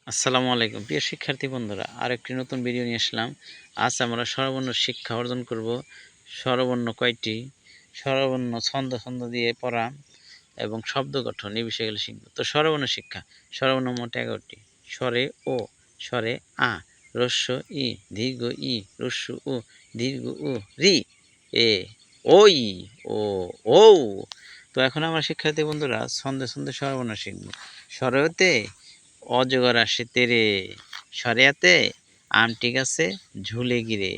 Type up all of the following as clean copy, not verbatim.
আসসালামু আলাইকুম প্রিয় শিক্ষার্থী বন্ধুরা, আরেকটি নতুন ভিডিও নিয়ে আসলাম। আজ আমরা স্বরবর্ণ শিক্ষা অর্জন করব। স্বরবর্ণ কয়টি, স্বরবর্ণ ছন্দ দিয়ে পড়া এবং শব্দ গঠন এই বিষয়গুলো শিখব। তো স্বরবর্ণ শিক্ষা, স্বরবর্ণ মোট 11টি। স্বরে ও, স্বরে আ, হ্রস্ব ই, দীর্ঘ ই, হ্রস্ব উ, দীর্ঘ উ, রি, এ, ওই, ও, ঔ। তো এখন আমরা শিক্ষার্থী বন্ধুরা ছন্দে স্বরবর্ণ শিখব। স্বরেতে অজগর আসে তেরে, সরেয়াতে আমটি গাছে ঝুলে গিরে,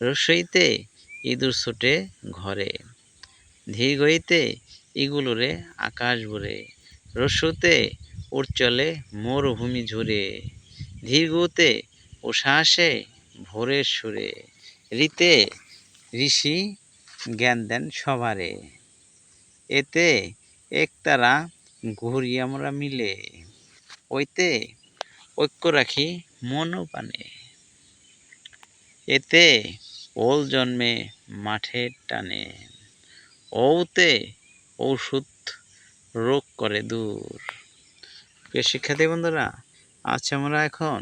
রসইতে ইঁদুর ছুটে ঘরে, ধীরগইতে ইগুলোরে আকাশ ভরে, রস্যুতে উড় চলে মরুভূমি ঝুরে, ধীরগতে উষা আসে ভোরের সুরে, ঋতে ঋষি জ্ঞান দেন সবারে, এতে একতারা ঘুরি আমরা মিলে, ওইতে ঐক্য রাখি মন ও প্রাণে, এতে ওল জন্মে মাঠের টানে, ওতে ঔষধ রোগ করে দূর। প্রিয় শিক্ষার্থী বন্ধুরা, আচ্ছা আমরা এখন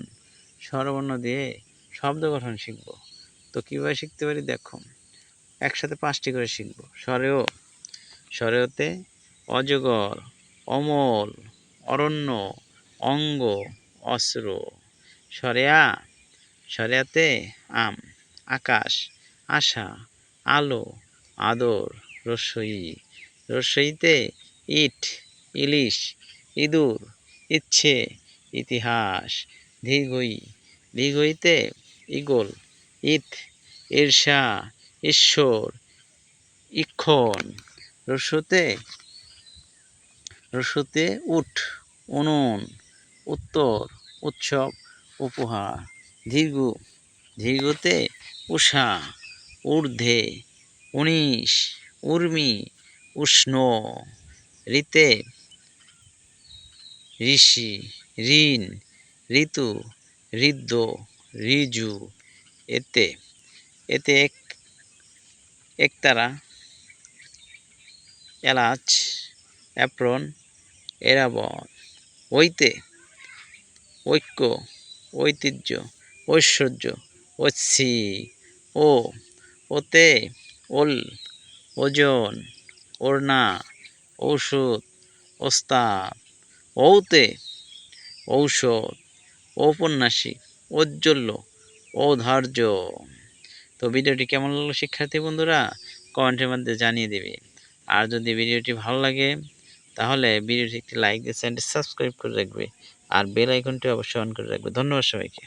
স্বরবর্ণ দিয়ে শব্দ গঠন শিখব। তো কীভাবে শিখতে পারি দেখো, একসাথে 5টি করে শিখব। স্বরেও, স্বরেওতে অজগর, অমল, অরণ্য, অঙ্গ, অস্ত্র। স্বরেয়া, স্বরেয়াতে আম, আকাশ, আশা, আলো, আদর, রস্বই, রস্বইতে ইট, ইলিশ, ইঁদুর, ইচ্ছে, ইতিহাস, দীর্ঘই, দীর্ঘইতে ঈগল, ইত, ঈর্ষা, ঈশ্বর, ইক্ষণ, রস্যতে রস্যতে উঠ, উনুন, উত্তর, উৎসব, উপহার, দীর্ঘ, দীর্ঘতে উষা, ঊর্ধ্বে, 19, উর্মি, উষ্ণ, ঋতে ঋষি, ঋণ, ঋতু, ঋদ্ধ, ঋজু, এতে, এতে একতারা, এলাচ, অ্যাপ্রন, এরাবন, ওইতে ঐক্য, ঐতিহ্য, ঐশ্বর্য, ঐচ্ছি, ও, ওতে ওল, ওজন, ওড়না, ঔষধ, ওস্তাদ, ওতে ঔষধ, ঔপন্যাসিক, ঔজ্জ্বল্য, ঔদার্য। তো ভিডিওটি কেমন লাগলো শিক্ষার্থী বন্ধুরা, কমেন্টের মধ্যে জানিয়ে দেবে। আর যদি ভিডিওটি ভালো লাগে তাহলে ভিডিওটি একটি লাইক দিয়ে চ্যানেলটি সাবস্ক্রাইব করে রাখবে আর বেল আইকনটি অবশ্যই অন করে রাখবে। ধন্যবাদ সবাইকে।